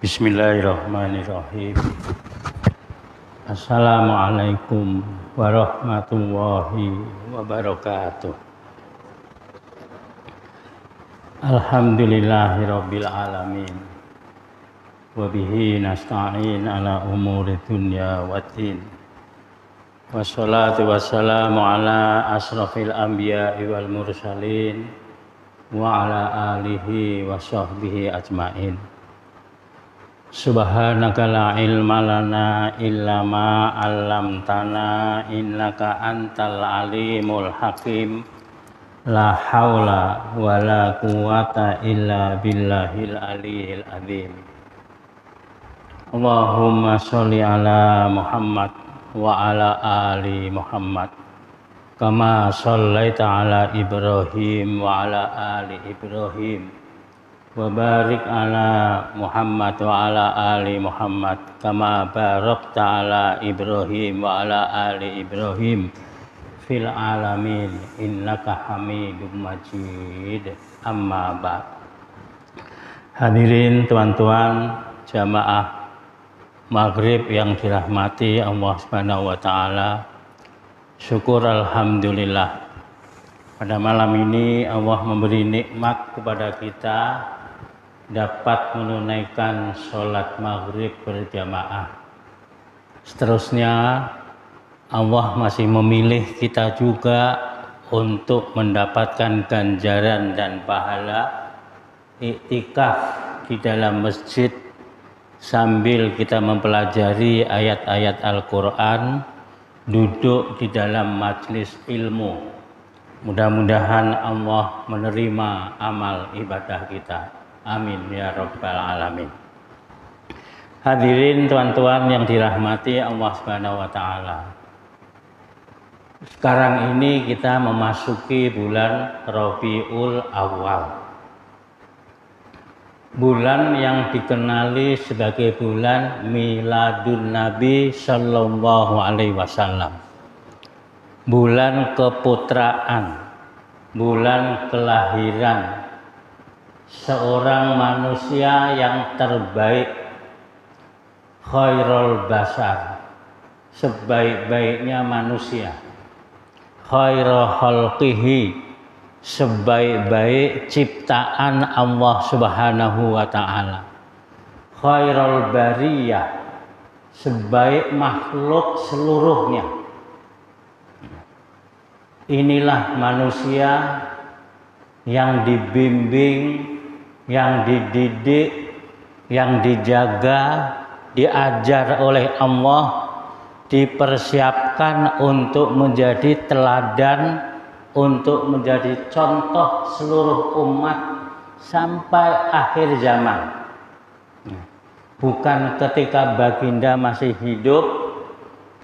Bismillahirrahmanirrahim. Assalamualaikum warahmatullahi wabarakatuh. Alhamdulillahirabbil alamin. Wa bihi nasta'in ala umuri dunya waddin. Wassalatu wassalamu ala asrafil anbiya'i wal mursalin wa ala alihi wa sahbihi ajmain. Subhanaka la ilma lana illa ma 'allamtana innaka antal alimul hakim. La haula wa la quwwata illa billahil aliyil azim. Allahumma sholli ala Muhammad wa ala ali Muhammad kama shallaita ala Ibrahim wa ala ali Ibrahim. Wa barik ala Muhammad wa ala ali Muhammad kama barakta ala Ibrahim wa ala ali Ibrahim fil alamin innaka Hamidum Majid. Amma ba'd. Hadirin tuan-tuan jamaah Maghrib yang dirahmati Allah Subhanahu wa taala. Syukur alhamdulillah. Pada malam ini Allah memberi nikmat kepada kita dapat menunaikan sholat maghrib berjamaah. Seterusnya Allah masih memilih kita juga untuk mendapatkan ganjaran dan pahala iktikaf di dalam masjid sambil kita mempelajari ayat-ayat Al-Quran, duduk di dalam majelis ilmu. Mudah-mudahan Allah menerima amal ibadah kita. Amin ya rabbal alamin. Hadirin tuan-tuan yang dirahmati Allah Subhanahu wa taala. Sekarang ini kita memasuki bulan Rabiul Awal. Bulan yang dikenali sebagai bulan Miladun Nabi Sallallahu Alaihi Wasallam. Bulan keputraan, bulan kelahiran seorang manusia yang terbaik, khairul basar, sebaik-baiknya manusia, khairul khalqihi, sebaik-baik ciptaan Allah Subhanahu wa taala, khairul bariyah, sebaik makhluk seluruhnya. Inilah manusia yang dibimbing, yang dididik, yang dijaga, diajar oleh Allah, dipersiapkan untuk menjadi teladan, untuk menjadi contoh seluruh umat sampai akhir zaman. Bukan ketika baginda masih hidup,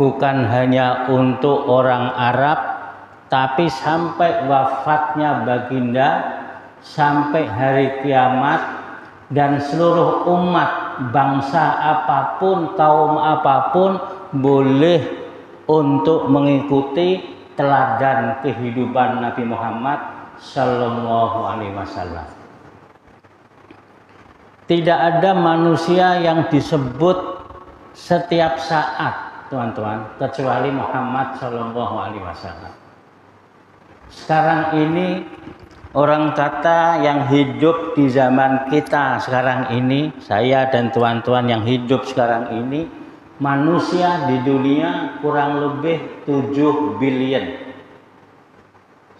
bukan hanya untuk orang Arab, tapi sampai wafatnya baginda, sampai hari kiamat, dan seluruh umat, bangsa apapun, kaum apapun boleh untuk mengikuti teladan kehidupan Nabi Muhammad Sallallahu Alaihi Wasallam. Tidak ada manusia yang disebut setiap saat, tuan-tuan, kecuali Muhammad Sallallahu Alaihi Wasallam. Sekarang ini orang kata yang hidup di zaman kita sekarang ini, saya dan tuan-tuan yang hidup sekarang ini, manusia di dunia kurang lebih 7 billion.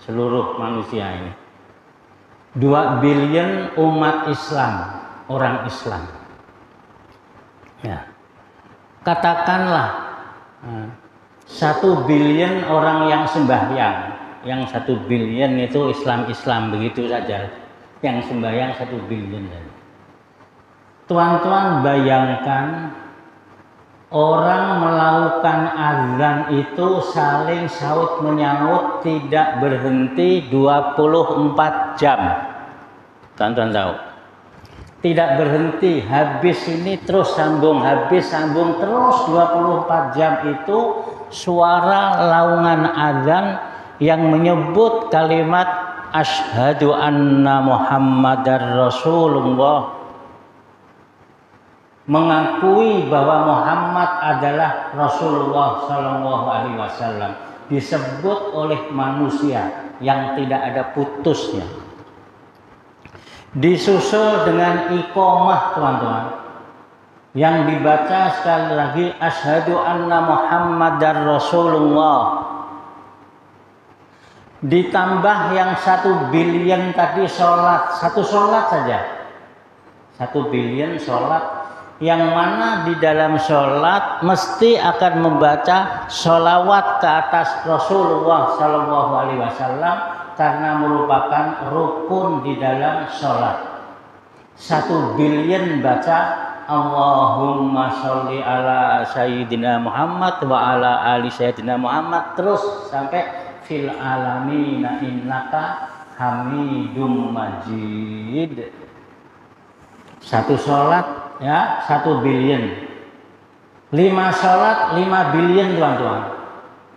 Seluruh manusia ini. 2 billion umat Islam, orang Islam. Ya. Katakanlah 1 billion orang yang sembahyang. Yang 1 billion itu Islam begitu saja. Yang sembahyang 1 billion. Tuan-tuan bayangkan orang melakukan azan itu saling saut menyaut tidak berhenti 24 jam. Tuan-tuan tahu? Tidak berhenti, habis ini terus sambung, habis sambung terus 24 jam itu suara laungan azan yang menyebut kalimat asyhadu anna Muhammadar Rasulullah. mengakui bahwa Muhammad adalah Rasulullah Shallallahu Alaihi Wasallam, disebut oleh manusia yang tidak ada putusnya. Disusul dengan iqamah, teman-teman, yang dibaca sekali lagi asyhadu anna Muhammadar Rasulullah. Ditambah yang 1 billion tadi sholat, satu sholat saja, 1 billion sholat, yang mana di dalam sholat mesti akan membaca sholawat ke atas Rasulullah Shallallahu Alaihi Wasallam karena merupakan rukun di dalam sholat. 1 billion baca Allahumma sholli ala Sayyidina Muhammad wa ala ali Sayyidina Muhammad, terus sampai fil alamina innaka hamidum majid. 1 sholat ya 1 billion, 5 sholat 5 billion, teman-teman.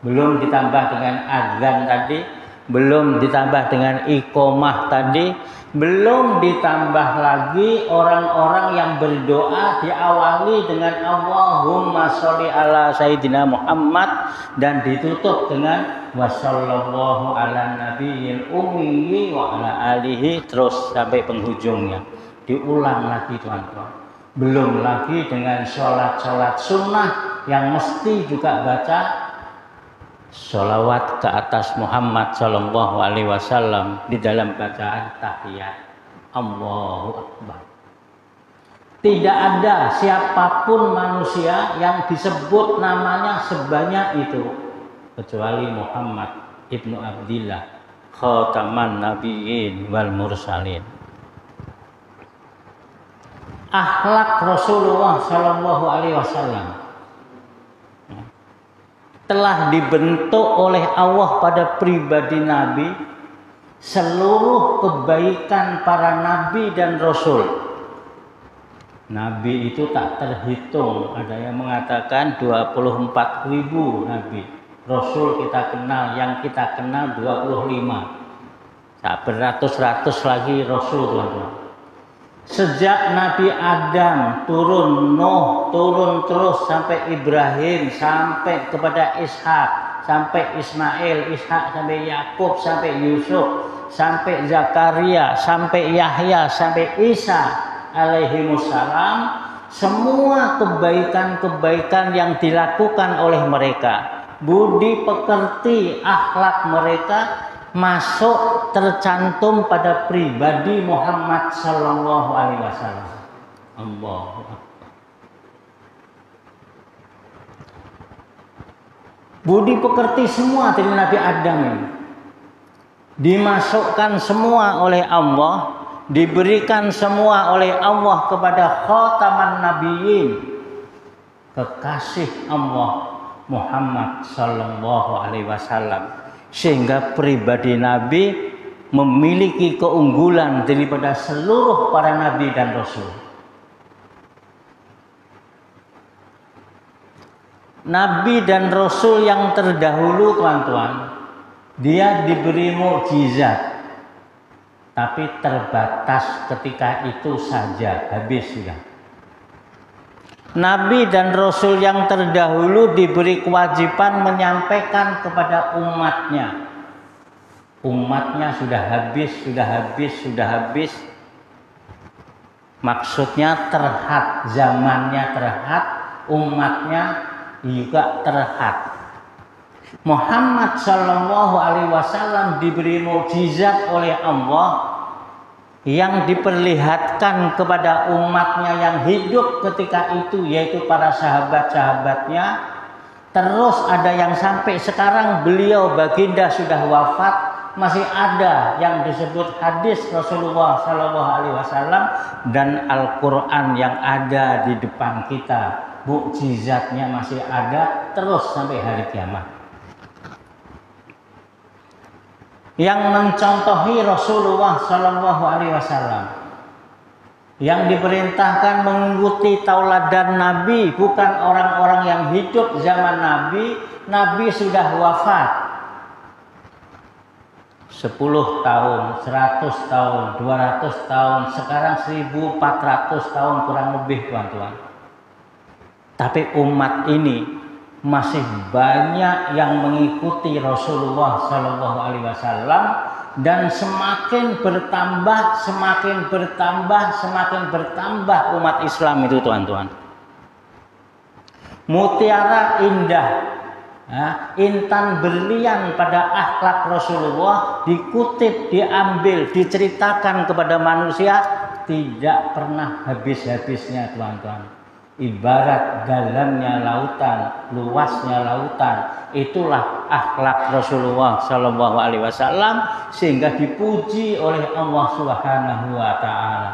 Belum ditambah dengan azan tadi, belum ditambah dengan iqamah tadi, belum ditambah lagi orang-orang yang berdoa diawali dengan Allahumma sholli ala Sayyidina Muhammad dan ditutup dengan wassallallahu ala nabiyil ummi wa ala alihi, terus sampai penghujungnya. Diulang lagi, teman-teman. Belum lagi dengan sholat-sholat sunnah yang mesti juga baca sholawat ke atas Muhammad Shallallahu Alaihi Wasallam di dalam bacaan tahiyat. Allahu Akbar. Tidak ada siapapun manusia yang disebut namanya sebanyak itu kecuali Muhammad ibnu Abdillah, khataman nabiyyin wal mursalin. Akhlak Rasulullah Shallallahu Alaihi Wasallam telah dibentuk oleh Allah pada pribadi Nabi. Seluruh kebaikan para Nabi dan Rasul, Nabi itu tak terhitung. Ada yang mengatakan 24.000 Nabi. Rasul kita kenal, yang kita kenal 25. Tak beratus-ratus lagi Rasul, teman-teman. Sejak Nabi Adam turun, Nuh turun terus sampai Ibrahim, sampai kepada Ishak, sampai Ismail, Ishak sampai Yakub, sampai Yusuf, sampai Zakaria, sampai Yahya, sampai Isa alaihimussalam. Semua kebaikan-kebaikan yang dilakukan oleh mereka, budi pekerti, akhlak mereka masuk tercantum pada pribadi Muhammad Sallallahu Alaihi Wasallam. Allahu Akbar. Budi pekerti semua dari Nabi Adam ini dimasukkan semua oleh Allah, diberikan semua oleh Allah kepada khataman nabiyyin, kekasih Allah Muhammad Sallallahu Alaihi Wasallam. Sehingga pribadi Nabi memiliki keunggulan daripada seluruh para Nabi dan Rasul. Nabi dan Rasul yang terdahulu, teman-teman, dia diberi mukjizat, tapi terbatas ketika itu saja, habis sudah. Nabi dan Rasul yang terdahulu diberi kewajiban menyampaikan kepada umatnya. Umatnya sudah habis. Maksudnya terhad, zamannya terhad, umatnya juga terhad. Muhammad Sallallahu Alaihi Wasallam diberi mukjizat oleh Allah yang diperlihatkan kepada umatnya yang hidup ketika itu, yaitu para sahabat-sahabatnya. Terus ada yang sampai sekarang beliau baginda sudah wafat, masih ada yang disebut hadis Rasulullah Shallallahu Alaihi Wasallam dan Al-Quran yang ada di depan kita. Mukjizatnya masih ada terus sampai hari kiamat. Yang mencontohi Rasulullah Shallallahu Alaihi Wasallam, yang diperintahkan mengikuti tauladan Nabi, bukan orang-orang yang hidup zaman Nabi. Nabi sudah wafat 10 tahun, 100 tahun, 200 tahun, sekarang 1400 tahun kurang lebih, teman-teman. Tapi umat ini masih banyak yang mengikuti Rasulullah Shallallahu Alaihi Wasallam dan semakin bertambah umat Islam itu, tuan-tuan. Mutiara indah, intan berlian pada akhlak Rasulullah dikutip, diambil, diceritakan kepada manusia tidak pernah habis-habisnya, tuan-tuan. Ibarat dalamnya lautan, luasnya lautan, itulah akhlak Rasulullah Shallallahu Alaihi Wasallam, sehingga dipuji oleh Allah Subhanahu Wa Taala.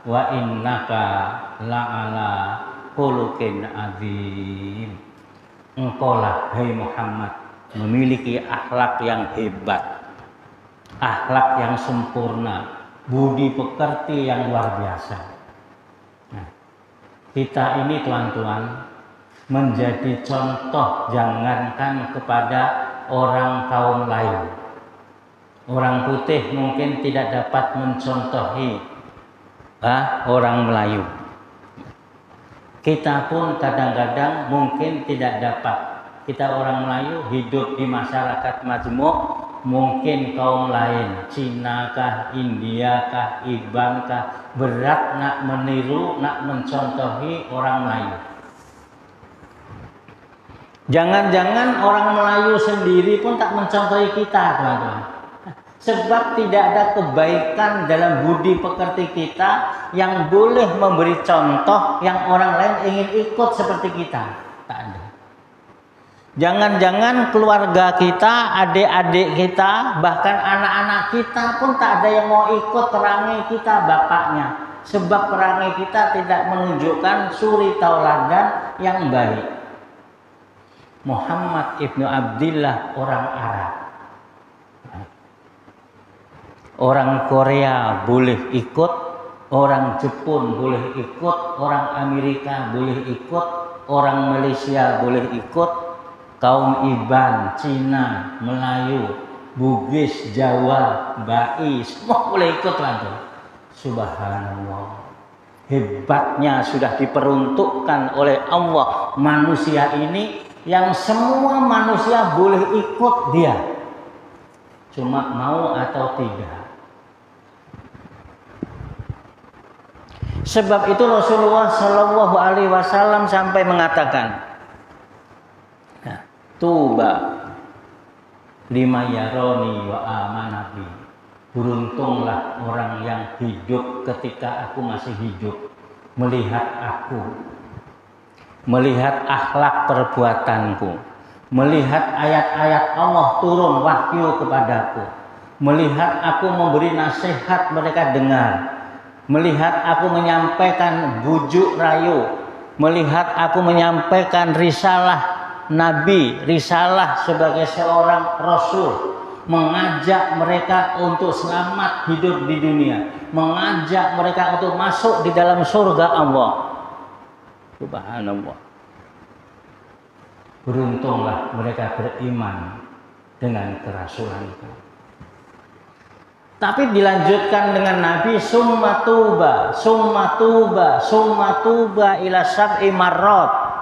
Wa innaka la'ala khuluqin azim. Engkaulah, hai Muhammad, memiliki akhlak yang hebat, akhlak yang sempurna, budi pekerti yang luar biasa. Kita ini, tuan-tuan, menjadi contoh jangankan kepada orang kaum lain. Orang putih mungkin tidak dapat mencontohi orang Melayu. Kita pun kadang-kadang mungkin tidak dapat. Kita orang Melayu hidup di masyarakat majmuk, mungkin kaum lain, Cina kah, India kah, Iban kah, berat nak meniru, nak mencontohi orang Melayu. Jangan-jangan orang Melayu sendiri pun tak mencontohi kita, teman-teman. Sebab tidak ada kebaikan dalam budi pekerti kita yang boleh memberi contoh yang orang lain ingin ikut seperti kita. Tak ada. Jangan-jangan keluarga kita, adik-adik kita, bahkan anak-anak kita pun tak ada yang mau ikut perangai kita bapaknya. Sebab perangai kita tidak menunjukkan suri tauladan yang baik. Muhammad ibnu Abdillah orang Arab. Orang Korea boleh ikut, orang Jepun boleh ikut, orang Amerika boleh ikut, orang Malaysia boleh ikut, kaum Iban, Cina, Melayu, Bugis, Jawa, Bai, semua boleh ikut, tuan-tuan. Subhanallah. Hebatnya sudah diperuntukkan oleh Allah manusia ini, yang semua manusia boleh ikut dia. Cuma mau atau tidak. Sebab itu Rasulullah Shallallahu Alaihi Wasallam sampai mengatakan, Tuba lima yaroni wa amanabi. Beruntunglah orang yang hidup ketika aku masih hidup, melihat aku, melihat akhlak perbuatanku, melihat ayat-ayat Allah turun wahyu kepadaku, melihat aku memberi nasihat mereka dengar, melihat aku menyampaikan bujuk rayu, melihat aku menyampaikan risalah Nabi, risalah sebagai seorang Rasul, mengajak mereka untuk selamat hidup di dunia, mengajak mereka untuk masuk di dalam surga Allah. Subhanallah. Beruntunglah mereka beriman dengan kerasulan itu. Tapi dilanjutkan dengan Nabi, summa tuba, summa tuba, summa tuba ila sab'i marrat.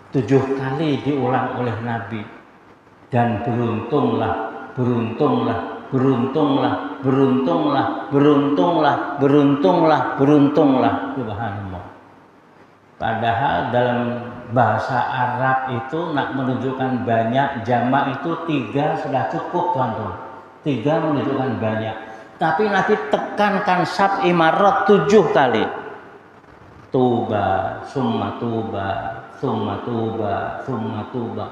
7 kali diulang oleh Nabi. Dan beruntunglah, beruntunglah, beruntunglah, beruntunglah, beruntunglah, beruntunglah, beruntunglah. Subhanallah. Padahal dalam bahasa Arab itu nak menunjukkan banyak, jamak itu 3 sudah cukup, tuan-tuan. 3 menunjukkan banyak. Tapi Nabi tekankan sab'i marrat 7 kali. Tuba, summa tuba, summa tuba, summa tuba.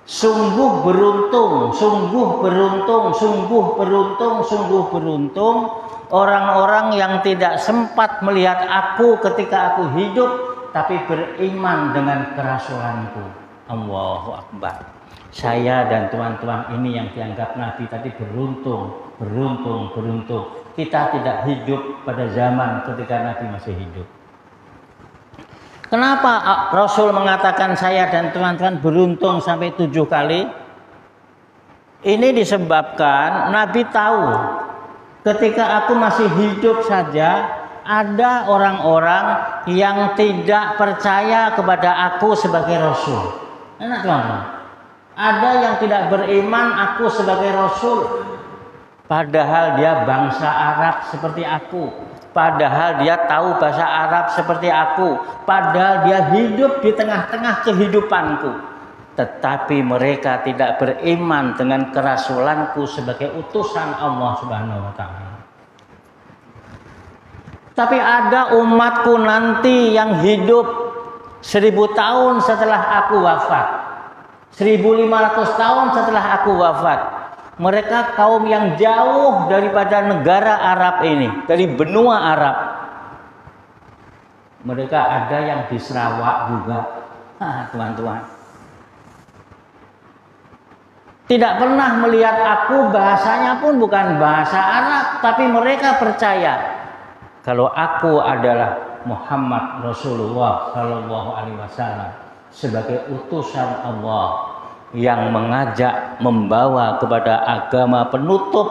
Sungguh beruntung, sungguh beruntung, sungguh beruntung, sungguh beruntung orang-orang yang tidak sempat melihat aku ketika aku hidup, tapi beriman dengan kerasulanku. Allahu Akbar. Saya dan teman-teman ini yang dianggap Nabi tadi beruntung, beruntung, beruntung. Kita tidak hidup pada zaman ketika Nabi masih hidup. Kenapa Rasul mengatakan saya dan teman-teman beruntung sampai 7 kali? Ini disebabkan Nabi tahu ketika aku masih hidup saja, ada orang-orang yang tidak percaya kepada aku sebagai Rasul. Enak teman-teman. Ada yang tidak beriman aku sebagai Rasul. Padahal dia bangsa Arab seperti aku. Padahal dia tahu bahasa Arab seperti aku. Padahal dia hidup di tengah-tengah kehidupanku. Tetapi mereka tidak beriman dengan kerasulanku sebagai utusan Allah Subhanahu wa Ta'ala. Tapi ada umatku nanti yang hidup 1000 tahun setelah aku wafat, 1500 tahun setelah aku wafat. Mereka kaum yang jauh daripada negara Arab ini, dari benua Arab. Mereka ada yang di Sarawak juga, teman-teman. Tidak pernah melihat aku, bahasanya pun bukan bahasa Arab, tapi mereka percaya kalau aku adalah Muhammad Rasulullah Shallallahu Alaihi Wasallam sebagai utusan Allah yang mengajak, membawa kepada agama penutup,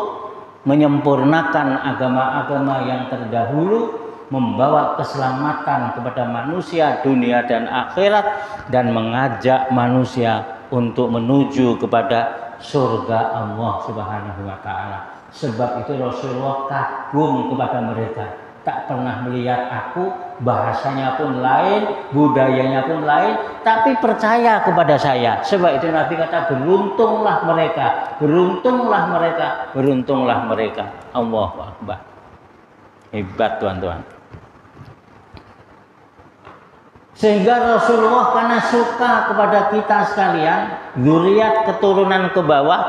menyempurnakan agama-agama yang terdahulu, membawa keselamatan kepada manusia dunia dan akhirat, dan mengajak manusia untuk menuju kepada surga Allah Subhanahu wa Ta'ala. Sebab itu Rasulullah kagum kepada mereka. Tak pernah melihat aku, bahasanya pun lain, budayanya pun lain, tapi percaya kepada saya. Sebab itu Nabi kata, beruntunglah mereka, beruntunglah mereka, beruntunglah mereka. Allahu Akbar. Hebat teman-teman. Sehingga Rasulullah karena suka kepada kita sekalian, zuriat keturunan ke bawah,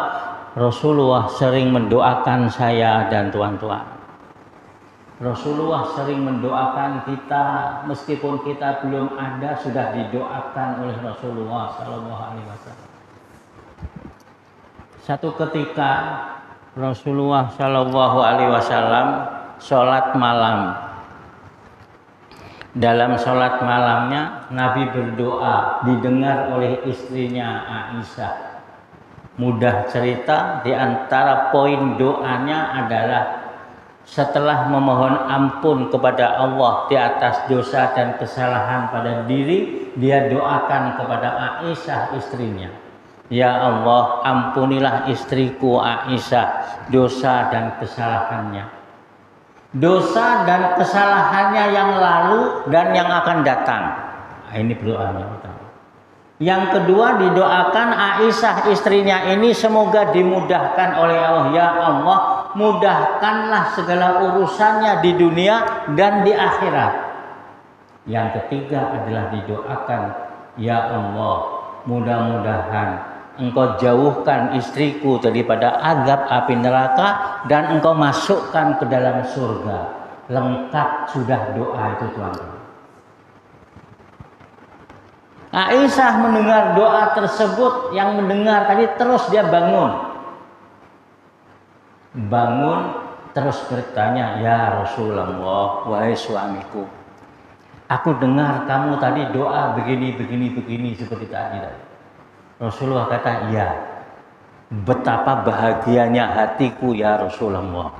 Rasulullah sering mendoakan saya dan tuan-tuan. Rasulullah sering mendoakan kita, meskipun kita belum ada, sudah didoakan oleh Rasulullah Sallallahu Alaihi Wasallam. Satu ketika Rasulullah Sallallahu Alaihi Wasallam sholat malam. Dalam sholat malamnya Nabi berdoa, didengar oleh istrinya Aisyah. Mudah cerita, di antara poin doanya adalah setelah memohon ampun kepada Allah di atas dosa dan kesalahan pada diri, dia doakan kepada Aisyah istrinya, ya Allah, ampunilah istriku Aisyah dosa dan kesalahannya, dosa dan kesalahannya yang lalu dan yang akan datang. Ini berdoanya pertama. Yang kedua, didoakan Aisyah istrinya ini semoga dimudahkan oleh Allah. Ya Allah, mudahkanlah segala urusannya di dunia dan di akhirat. Yang ketiga adalah didoakan, ya Allah, mudah-mudahan Engkau jauhkan istriku daripada azab api neraka dan Engkau masukkan ke dalam surga. Lengkap sudah doa itu, Tuhan. Aisyah mendengar doa tersebut, yang mendengar tadi terus dia bangun, terus bertanya, ya Rasulullah, wahai suamiku, aku dengar kamu tadi doa begini seperti tadi. Rasulullah kata, ya, betapa bahagianya hatiku ya Rasulullah,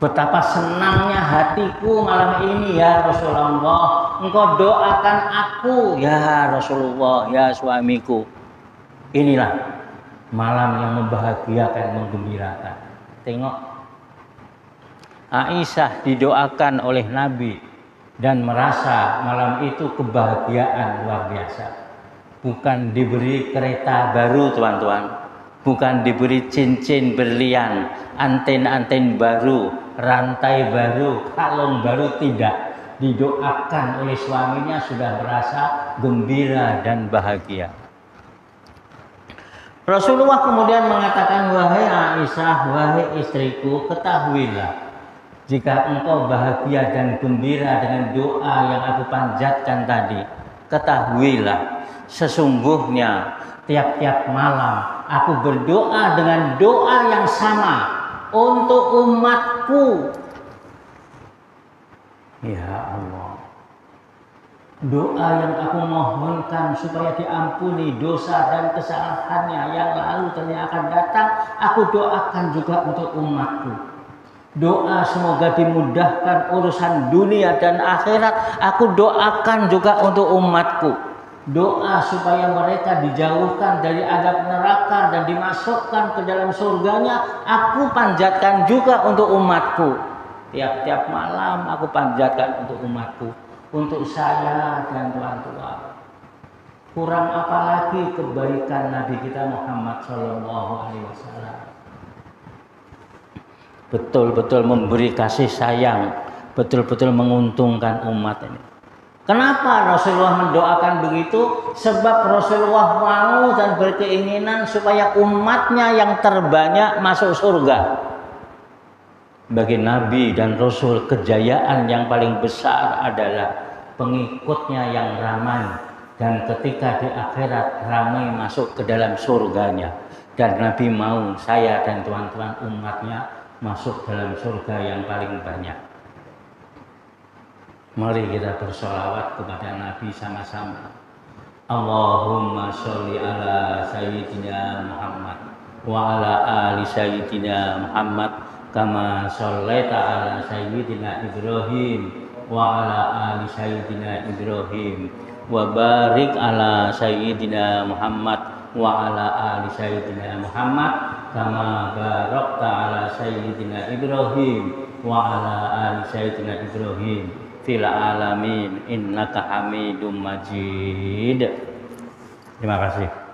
betapa senangnya hatiku malam ini ya Rasulullah. Engkau doakan aku ya Rasulullah, ya suamiku. Inilah malam yang membahagiakan, menggembirakan. Tengok, Aisyah didoakan oleh Nabi dan merasa malam itu kebahagiaan luar biasa. Bukan diberi kereta baru, teman-teman, bukan diberi cincin berlian, anten-anten baru, rantai baru, kalung baru, tidak. Didoakan oleh suaminya sudah merasa gembira dan bahagia. Rasulullah kemudian mengatakan, wahai Aisyah, wahai istriku, ketahuilah, jika engkau bahagia dan gembira dengan doa yang aku panjatkan tadi, ketahuilah, sesungguhnya tiap-tiap malam aku berdoa dengan doa yang sama untuk umatku. Ya Allah, doa yang aku mohonkan supaya diampuni dosa dan kesalahannya yang lalu dan yang akan datang, aku doakan juga untuk umatku. Doa semoga dimudahkan urusan dunia dan akhirat. Aku doakan juga untuk umatku. Doa supaya mereka dijauhkan dari azab neraka dan dimasukkan ke dalam surganya. Aku panjatkan juga untuk umatku. Tiap-tiap malam aku panjatkan untuk umatku. Untuk saya dan tuan-tuan. Kurang apa lagi kebaikan Nabi kita Muhammad SAW. Betul-betul memberi kasih sayang, betul-betul menguntungkan umat ini. Kenapa Rasulullah mendoakan begitu? Sebab Rasulullah mau dan berkeinginan supaya umatnya yang terbanyak masuk surga. Bagi Nabi dan Rasul, kejayaan yang paling besar adalah pengikutnya yang ramai. Dan ketika di akhirat ramai masuk ke dalam surganya. Dan Nabi mau saya dan tuan-tuan umatnya masuk dalam surga yang paling banyak. Mari kita bersolawat kepada Nabi sama-sama. Allahumma sholli ala Sayyidina Muhammad wa ala ali Sayyidina Muhammad kama shollaita ala Sayyidina Ibrahim wa ala ali Sayyidina Ibrahim wa barik ala Sayyidina Muhammad wa ala ali Sayyidina Muhammad kama barakta ala Sayyidina Ibrahim wa ala ali Sayyidina Ibrahim fil alamin innaka Hamidum Majid. Terima kasih.